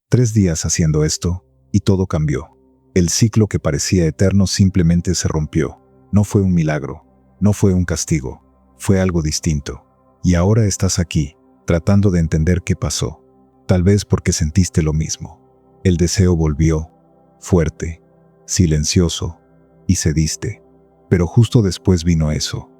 3 días haciendo esto, y todo cambió. El ciclo que parecía eterno simplemente se rompió. No fue un milagro, no fue un castigo, fue algo distinto. Y ahora estás aquí, tratando de entender qué pasó. Tal vez porque sentiste lo mismo. El deseo volvió, fuerte, silencioso, y cediste. Pero justo después vino eso,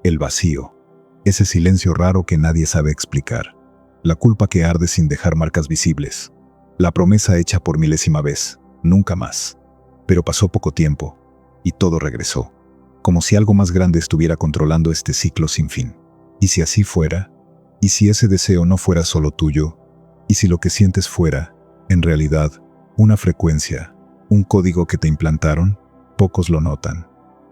el vacío. Ese silencio raro que nadie sabe explicar. La culpa que arde sin dejar marcas visibles. La promesa hecha por milésima vez, nunca más. Pero pasó poco tiempo, y todo regresó. Como si algo más grande estuviera controlando este ciclo sin fin. ¿Y si así fuera? ¿Y si ese deseo no fuera solo tuyo? ¿Y si lo que sientes fuera, en realidad, una frecuencia, un código que te implantaron? Pocos lo notan,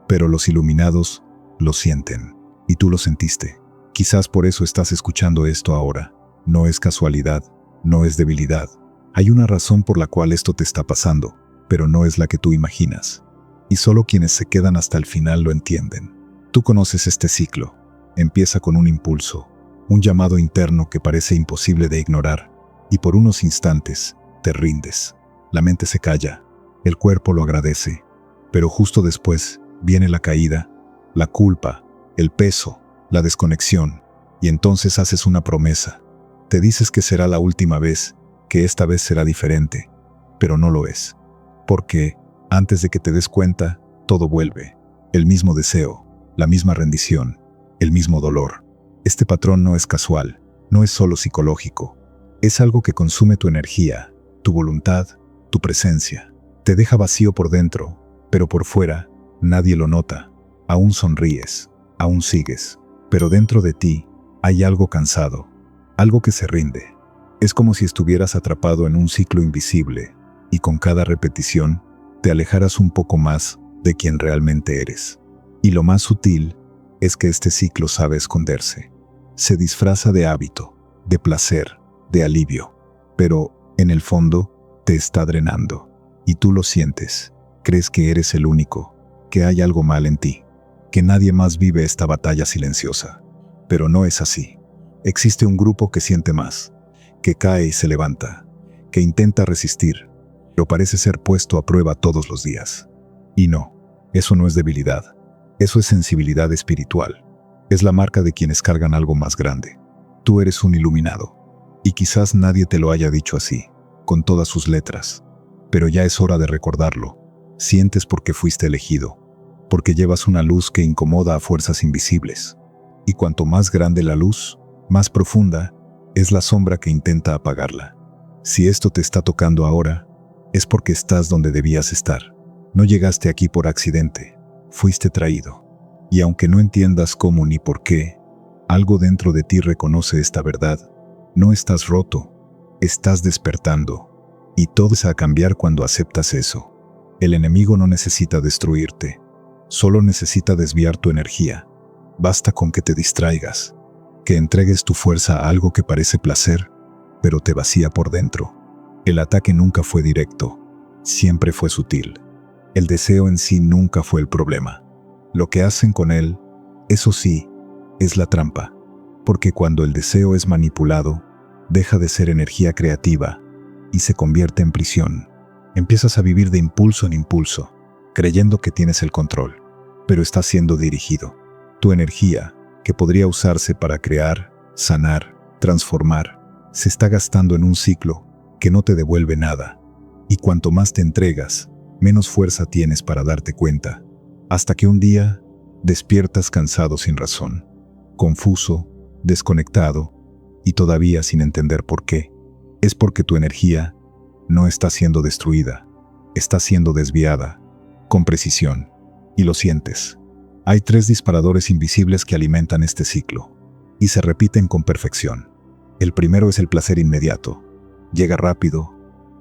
pero los iluminados lo sienten. Y tú lo sentiste. Quizás por eso estás escuchando esto ahora. No es casualidad, no es debilidad. Hay una razón por la cual esto te está pasando, pero no es la que tú imaginas. Y solo quienes se quedan hasta el final lo entienden. Tú conoces este ciclo. Empieza con un impulso, un llamado interno que parece imposible de ignorar, y por unos instantes te rindes. La mente se calla, el cuerpo lo agradece, pero justo después viene la caída, la culpa, el peso, la desconexión, y entonces haces una promesa. Te dices que será la última vez, que esta vez será diferente, pero no lo es. Porque, antes de que te des cuenta, todo vuelve. El mismo deseo, la misma rendición, el mismo dolor. Este patrón no es casual, no es solo psicológico. Es algo que consume tu energía, tu voluntad, tu presencia. Te deja vacío por dentro, pero por fuera, nadie lo nota. Aún sonríes, aún sigues, pero dentro de ti hay algo cansado, algo que se rinde. Es como si estuvieras atrapado en un ciclo invisible, y con cada repetición, te alejaras un poco más de quien realmente eres. Y lo más sutil es que este ciclo sabe esconderse. Se disfraza de hábito, de placer, de alivio, pero, en el fondo, te está drenando. Y tú lo sientes, crees que eres el único, que hay algo mal en ti, que nadie más vive esta batalla silenciosa. Pero no es así. Existe un grupo que siente más, que cae y se levanta, que intenta resistir, pero parece ser puesto a prueba todos los días. Y no, eso no es debilidad, eso es sensibilidad espiritual. Es la marca de quienes cargan algo más grande. Tú eres un iluminado, y quizás nadie te lo haya dicho así, con todas sus letras, pero ya es hora de recordarlo. Sientes porque fuiste elegido, porque llevas una luz que incomoda a fuerzas invisibles. Y cuanto más grande la luz, más profunda es la sombra que intenta apagarla. Si esto te está tocando ahora, es porque estás donde debías estar. No llegaste aquí por accidente, fuiste traído. Y aunque no entiendas cómo ni por qué, algo dentro de ti reconoce esta verdad. No estás roto, estás despertando. Y todo va a cambiar cuando aceptas eso. El enemigo no necesita destruirte, solo necesita desviar tu energía. Basta con que te distraigas, que entregues tu fuerza a algo que parece placer, pero te vacía por dentro. El ataque nunca fue directo, siempre fue sutil. El deseo en sí nunca fue el problema. Lo que hacen con él, eso sí, es la trampa. Porque cuando el deseo es manipulado, deja de ser energía creativa y se convierte en prisión. Empiezas a vivir de impulso en impulso, creyendo que tienes el control, pero estás siendo dirigido. Tu energía, que podría usarse para crear, sanar, transformar, se está gastando en un ciclo que no te devuelve nada. Y cuanto más te entregas, menos fuerza tienes para darte cuenta. Hasta que un día, despiertas cansado sin razón, confuso, desconectado y todavía sin entender por qué. Es porque tu energía no está siendo destruida, está siendo desviada, con precisión, y lo sientes. Hay 3 disparadores invisibles que alimentan este ciclo, y se repiten con perfección. El primero es el placer inmediato. Llega rápido,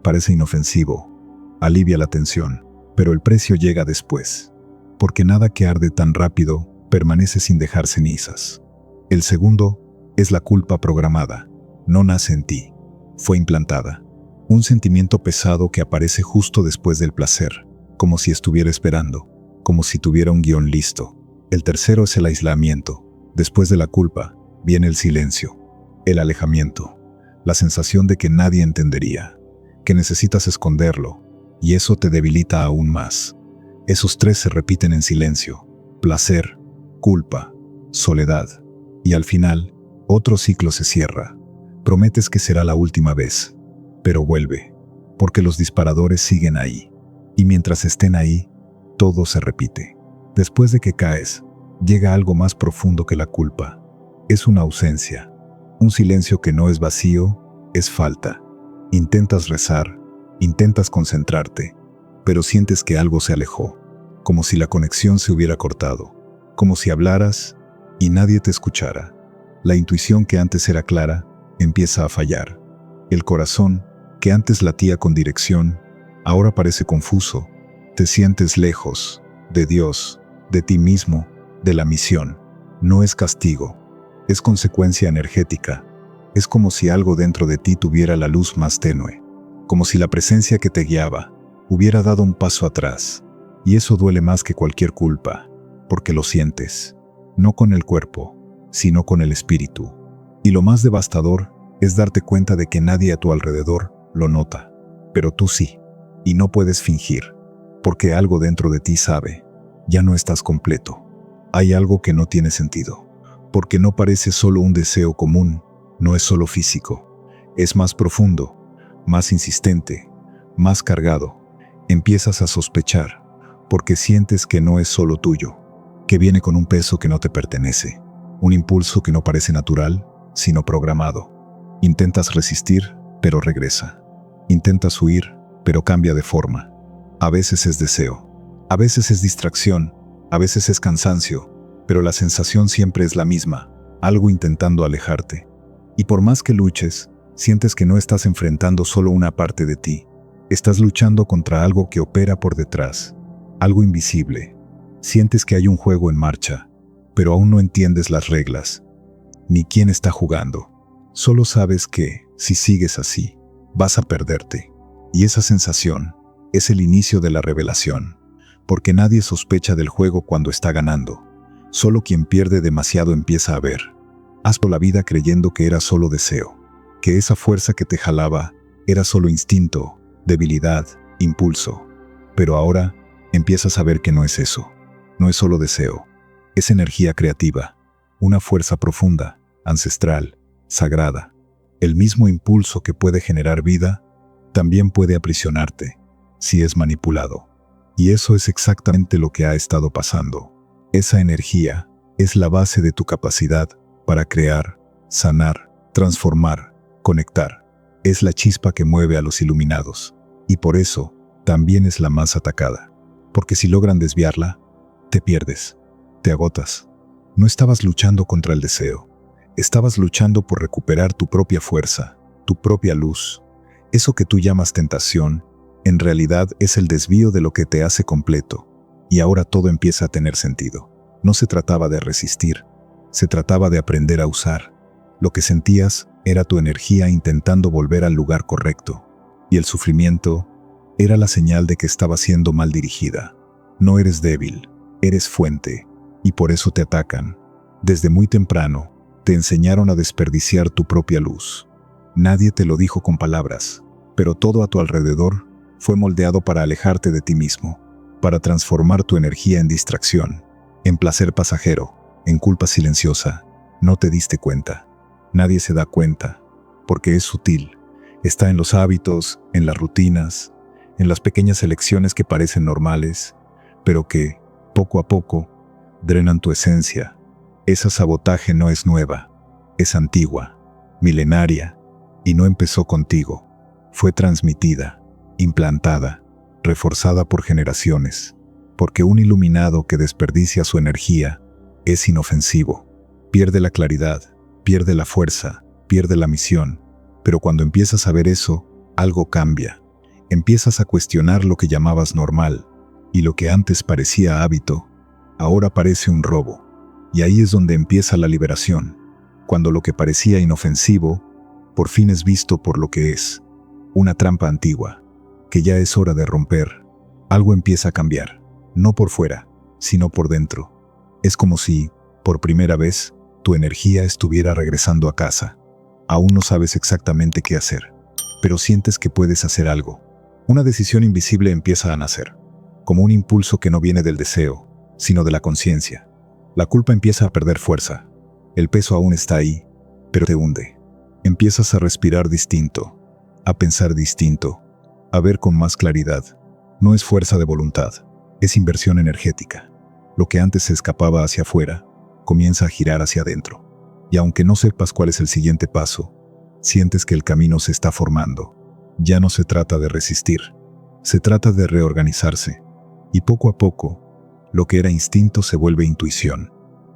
parece inofensivo, alivia la tensión, pero el precio llega después, porque nada que arde tan rápido permanece sin dejar cenizas. El segundo es la culpa programada. No nace en ti, fue implantada. Un sentimiento pesado que aparece justo después del placer, como si estuviera esperando, como si tuviera un guión listo. El tercero es el aislamiento. Después de la culpa, viene el silencio, el alejamiento, la sensación de que nadie entendería, que necesitas esconderlo, y eso te debilita aún más. Esos tres se repiten en silencio: placer, culpa, soledad. Y al final, otro ciclo se cierra. Prometes que será la última vez, pero vuelve, porque los disparadores siguen ahí. Y mientras estén ahí, todo se repite. Después de que caes, llega algo más profundo que la culpa. Es una ausencia, un silencio que no es vacío, es falta. Intentas rezar, intentas concentrarte, pero sientes que algo se alejó, como si la conexión se hubiera cortado, como si hablaras y nadie te escuchara. La intuición que antes era clara empieza a fallar. El corazón, que antes latía con dirección, ahora parece confuso. Te sientes lejos de Dios, de ti mismo, de la misión. No es castigo, es consecuencia energética. Es como si algo dentro de ti tuviera la luz más tenue, como si la presencia que te guiaba hubiera dado un paso atrás. Y eso duele más que cualquier culpa, porque lo sientes, no con el cuerpo, sino con el espíritu. Y lo más devastador es darte cuenta de que nadie a tu alrededor lo nota, pero tú sí, y no puedes fingir, porque algo dentro de ti sabe, ya no estás completo. Hay algo que no tiene sentido, porque no parece solo un deseo común, no es solo físico, es más profundo, más insistente, más cargado. Empiezas a sospechar, porque sientes que no es solo tuyo, que viene con un peso que no te pertenece, un impulso que no parece natural, sino programado. Intentas resistir, pero regresa. Intentas huir, pero cambia de forma. A veces es deseo, a veces es distracción, a veces es cansancio, pero la sensación siempre es la misma, algo intentando alejarte. Y por más que luches, sientes que no estás enfrentando solo una parte de ti, estás luchando contra algo que opera por detrás, algo invisible. Sientes que hay un juego en marcha, pero aún no entiendes las reglas, ni quién está jugando. Solo sabes que, si sigues así, vas a perderte. Y esa sensación es el inicio de la revelación, porque nadie sospecha del juego cuando está ganando. Solo quien pierde demasiado empieza a ver. Has por la vida creyendo que era solo deseo, que esa fuerza que te jalaba era solo instinto, debilidad, impulso. Pero ahora empiezas a ver que no es eso. No es solo deseo, es energía creativa, una fuerza profunda, ancestral, sagrada. El mismo impulso que puede generar vida, también puede aprisionarte, si es manipulado. Y eso es exactamente lo que ha estado pasando. Esa energía es la base de tu capacidad para crear, sanar, transformar, conectar. Es la chispa que mueve a los iluminados. Y por eso, también es la más atacada. Porque si logran desviarla, te pierdes, te agotas. No estabas luchando contra el deseo. Estabas luchando por recuperar tu propia fuerza, tu propia luz. Eso que tú llamas tentación, en realidad es el desvío de lo que te hace completo. Y ahora todo empieza a tener sentido. No se trataba de resistir, se trataba de aprender a usar. Lo que sentías era tu energía intentando volver al lugar correcto. Y el sufrimiento era la señal de que estaba siendo mal dirigida. No eres débil, eres fuente, y por eso te atacan. Desde muy temprano, te enseñaron a desperdiciar tu propia luz. Nadie te lo dijo con palabras, pero todo a tu alrededor fue moldeado para alejarte de ti mismo, para transformar tu energía en distracción, en placer pasajero, en culpa silenciosa. No te diste cuenta. Nadie se da cuenta, porque es sutil. Está en los hábitos, en las rutinas, en las pequeñas elecciones que parecen normales, pero que, poco a poco, drenan tu esencia. Esa sabotaje no es nueva, es antigua, milenaria, y no empezó contigo. Fue transmitida, implantada, reforzada por generaciones, porque un iluminado que desperdicia su energía es inofensivo. Pierde la claridad, pierde la fuerza, pierde la misión, pero cuando empiezas a ver eso, algo cambia. Empiezas a cuestionar lo que llamabas normal, y lo que antes parecía hábito, ahora parece un robo. Y ahí es donde empieza la liberación, cuando lo que parecía inofensivo, por fin es visto por lo que es, una trampa antigua, que ya es hora de romper. Algo empieza a cambiar, no por fuera, sino por dentro. Es como si, por primera vez, tu energía estuviera regresando a casa. Aún no sabes exactamente qué hacer, pero sientes que puedes hacer algo. Una decisión invisible empieza a nacer, como un impulso que no viene del deseo, sino de la conciencia. La culpa empieza a perder fuerza. El peso aún está ahí, pero te hunde. Empiezas a respirar distinto, a pensar distinto, a ver con más claridad. No es fuerza de voluntad, es inversión energética. Lo que antes se escapaba hacia afuera, comienza a girar hacia adentro. Y aunque no sepas cuál es el siguiente paso, sientes que el camino se está formando. Ya no se trata de resistir, se trata de reorganizarse. Y poco a poco, lo que era instinto se vuelve intuición.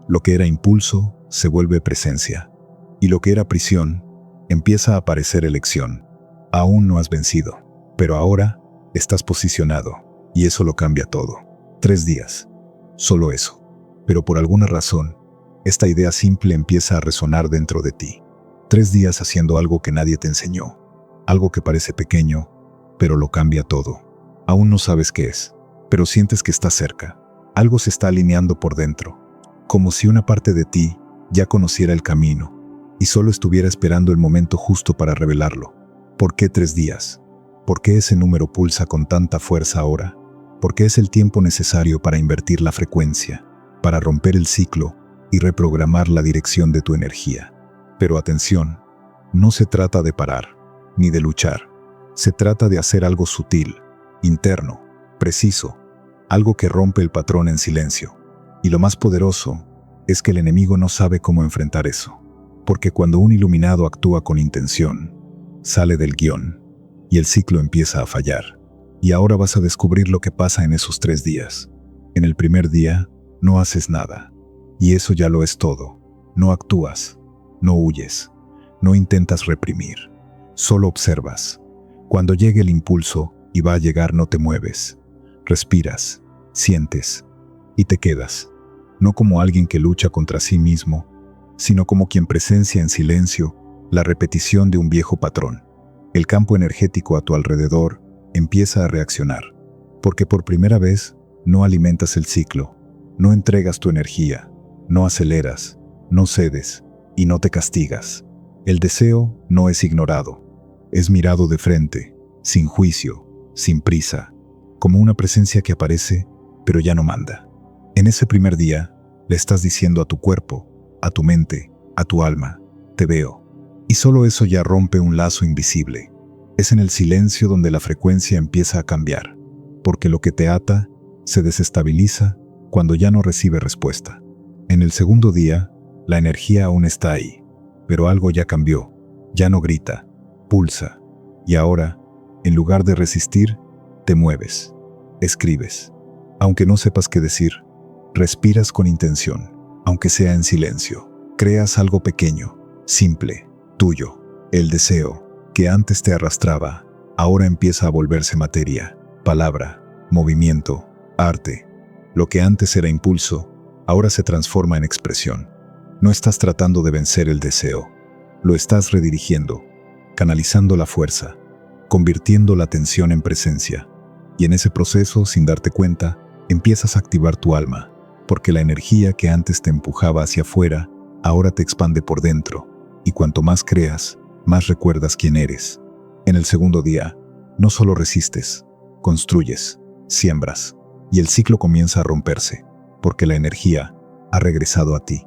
Lo que era impulso se vuelve presencia. Y lo que era prisión empieza a aparecer elección. Aún no has vencido, pero ahora estás posicionado. Y eso lo cambia todo. 3 días. Solo eso. Pero por alguna razón, esta idea simple empieza a resonar dentro de ti. 3 días haciendo algo que nadie te enseñó. Algo que parece pequeño, pero lo cambia todo. Aún no sabes qué es, pero sientes que está cerca. Algo se está alineando por dentro. Como si una parte de ti ya conociera el camino y solo estuviera esperando el momento justo para revelarlo. ¿Por qué 3 días? ¿Por qué ese número pulsa con tanta fuerza ahora? Porque es el tiempo necesario para invertir la frecuencia, para romper el ciclo y reprogramar la dirección de tu energía. Pero atención, no se trata de parar, ni de luchar. Se trata de hacer algo sutil, interno, preciso, algo que rompe el patrón en silencio. Y lo más poderoso es que el enemigo no sabe cómo enfrentar eso. Porque cuando un iluminado actúa con intención, sale del guión y el ciclo empieza a fallar. Y ahora vas a descubrir lo que pasa en esos 3 días. En el primer día, no haces nada. Y eso ya lo es todo. No actúas, no huyes, no intentas reprimir. Solo observas. Cuando llegue el impulso y va a llegar, no te mueves. Respiras, sientes y te quedas. No como alguien que lucha contra sí mismo, sino como quien presencia en silencio la repetición de un viejo patrón. El campo energético a tu alrededor empieza a reaccionar, porque por primera vez no alimentas el ciclo, no entregas tu energía, no aceleras, no cedes y no te castigas. El deseo no es ignorado, es mirado de frente, sin juicio, sin prisa, como una presencia que aparece, pero ya no manda. En ese primer día, le estás diciendo a tu cuerpo, a tu mente, a tu alma, te veo. Y solo eso ya rompe un lazo invisible. Es en el silencio donde la frecuencia empieza a cambiar, porque lo que te ata se desestabiliza cuando ya no recibe respuesta. En el segundo día, la energía aún está ahí, pero algo ya cambió, ya no grita, pulsa, y ahora, en lugar de resistir, te mueves, escribes. Aunque no sepas qué decir, respiras con intención, aunque sea en silencio. Creas algo pequeño, simple, tuyo. El deseo, que antes te arrastraba, ahora empieza a volverse materia, palabra, movimiento, arte. Lo que antes era impulso, ahora se transforma en expresión. No estás tratando de vencer el deseo, lo estás redirigiendo, canalizando la fuerza, convirtiendo la atención en presencia. Y en ese proceso, sin darte cuenta, empiezas a activar tu alma, porque la energía que antes te empujaba hacia afuera, ahora te expande por dentro, y cuanto más creas, más recuerdas quién eres. En el segundo día, no solo resistes, construyes, siembras, y el ciclo comienza a romperse, porque la energía ha regresado a ti.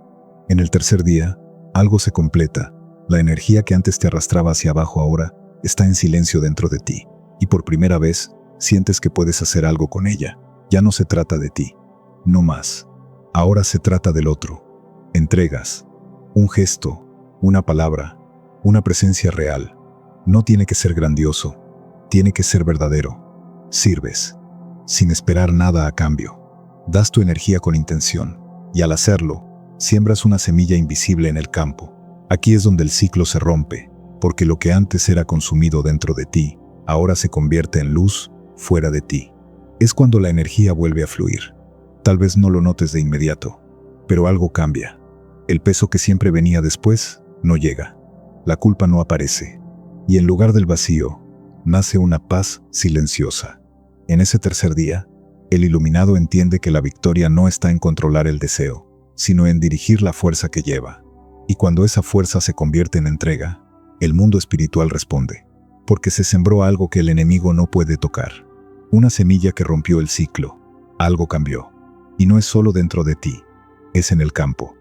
En el tercer día, algo se completa. La energía que antes te arrastraba hacia abajo ahora está en silencio dentro de ti, y por primera vez sientes que puedes hacer algo con ella. Ya no se trata de ti, no más. Ahora se trata del otro. Entregas, un gesto, una palabra, una presencia real. No tiene que ser grandioso, tiene que ser verdadero. Sirves, sin esperar nada a cambio. Das tu energía con intención, y al hacerlo, siembras una semilla invisible en el campo. Aquí es donde el ciclo se rompe, porque lo que antes era consumido dentro de ti, ahora se convierte en luz fuera de ti. Es cuando la energía vuelve a fluir. Tal vez no lo notes de inmediato, pero algo cambia. El peso que siempre venía después no llega. La culpa no aparece. Y en lugar del vacío, nace una paz silenciosa. En ese tercer día, el iluminado entiende que la victoria no está en controlar el deseo, sino en dirigir la fuerza que lleva. Y cuando esa fuerza se convierte en entrega, el mundo espiritual responde. porque se sembró algo que el enemigo no puede tocar. Una semilla que rompió el ciclo. Algo cambió. Y no es solo dentro de ti, es en el campo.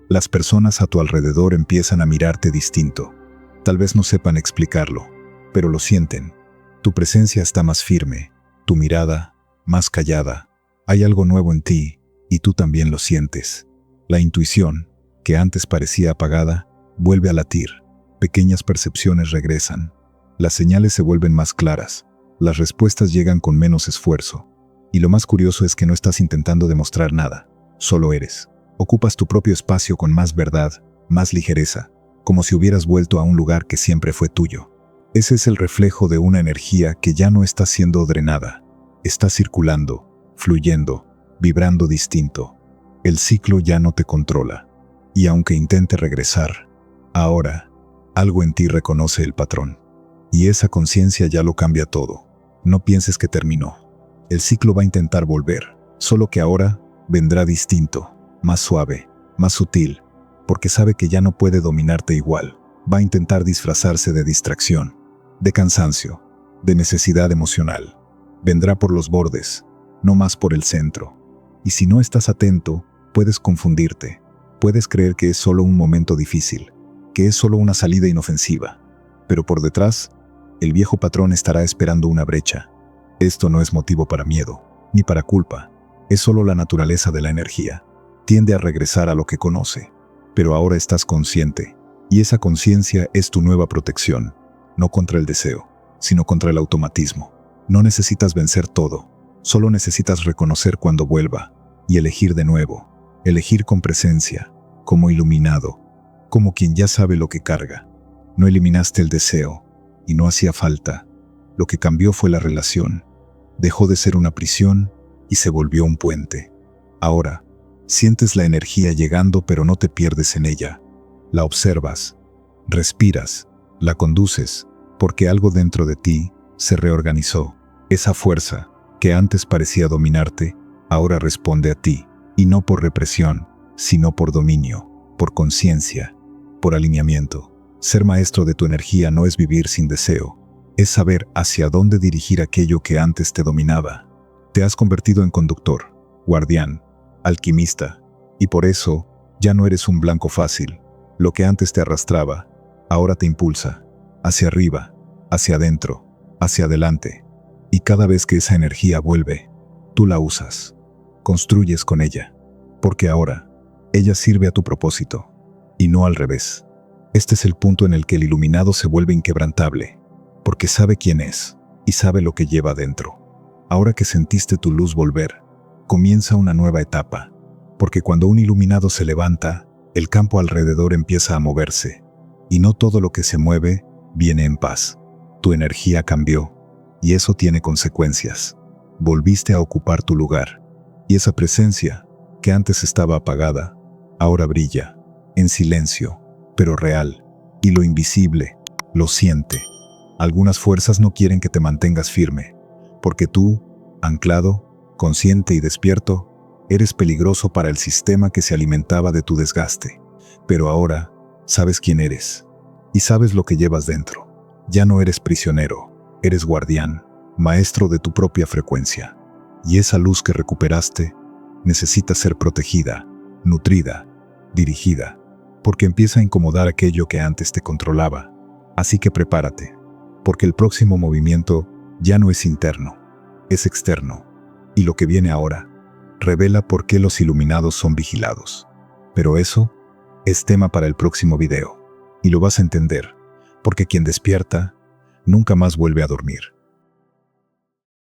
Las personas a tu alrededor empiezan a mirarte distinto. Tal vez no sepan explicarlo, pero lo sienten. Tu presencia está más firme, tu mirada más callada. Hay algo nuevo en ti, y tú también lo sientes. La intuición, que antes parecía apagada, vuelve a latir. Pequeñas percepciones regresan. Las señales se vuelven más claras. Las respuestas llegan con menos esfuerzo. Y lo más curioso es que no estás intentando demostrar nada. Solo eres. Ocupas tu propio espacio con más verdad, más ligereza, como si hubieras vuelto a un lugar que siempre fue tuyo. Ese es el reflejo de una energía que ya no está siendo drenada. Está circulando, fluyendo, vibrando distinto. El ciclo ya no te controla. Y aunque intente regresar, ahora, algo en ti reconoce el patrón. Y esa conciencia ya lo cambia todo. No pienses que terminó. El ciclo va a intentar volver, solo que ahora vendrá distinto, más suave, más sutil, porque sabe que ya no puede dominarte igual. Va a intentar disfrazarse de distracción, de cansancio, de necesidad emocional. Vendrá por los bordes, no más por el centro. Y si no estás atento, puedes confundirte. Puedes creer que es solo un momento difícil, que es solo una salida inofensiva. Pero por detrás, el viejo patrón estará esperando una brecha. Esto no es motivo para miedo, ni para culpa. Es solo la naturaleza de la energía. Tiende a regresar a lo que conoce. Pero ahora estás consciente, y esa conciencia es tu nueva protección, no contra el deseo, sino contra el automatismo. No necesitas vencer todo, solo necesitas reconocer cuando vuelva, y elegir de nuevo, elegir con presencia, como iluminado, como quien ya sabe lo que carga. No eliminaste el deseo, y no hacía falta. Lo que cambió fue la relación. Dejó de ser una prisión, y se volvió un puente. Ahora, sientes la energía llegando, pero no te pierdes en ella. La observas, respiras, la conduces, porque algo dentro de ti se reorganizó. Esa fuerza, que antes parecía dominarte, ahora responde a ti, y no por represión, sino por dominio, por conciencia, por alineamiento. Ser maestro de tu energía no es vivir sin deseo, es saber hacia dónde dirigir aquello que antes te dominaba. Te has convertido en conductor, guardián, alquimista, y por eso ya no eres un blanco fácil. Lo que antes te arrastraba, ahora te impulsa, hacia arriba, hacia adentro, hacia adelante. Y cada vez que esa energía vuelve, tú la usas, construyes con ella, porque ahora ella sirve a tu propósito, y no al revés. Este es el punto en el que el iluminado se vuelve inquebrantable, porque sabe quién es y sabe lo que lleva dentro. Ahora que sentiste tu luz volver, comienza una nueva etapa, porque cuando un iluminado se levanta, el campo alrededor empieza a moverse, y no todo lo que se mueve viene en paz. Tu energía cambió, y eso tiene consecuencias. Volviste a ocupar tu lugar, y esa presencia, que antes estaba apagada, ahora brilla, en silencio, pero real, y lo invisible lo siente. Algunas fuerzas no quieren que te mantengas firme, porque tú, anclado, consciente y despierto, eres peligroso para el sistema que se alimentaba de tu desgaste. Pero ahora sabes quién eres, y sabes lo que llevas dentro. Ya no eres prisionero, eres guardián, maestro de tu propia frecuencia. Y esa luz que recuperaste necesita ser protegida, nutrida, dirigida, porque empieza a incomodar aquello que antes te controlaba. Así que prepárate, porque el próximo movimiento ya no es interno, es externo. Y lo que viene ahora revela por qué los iluminados son vigilados. Pero eso es tema para el próximo video, y lo vas a entender, porque quien despierta nunca más vuelve a dormir.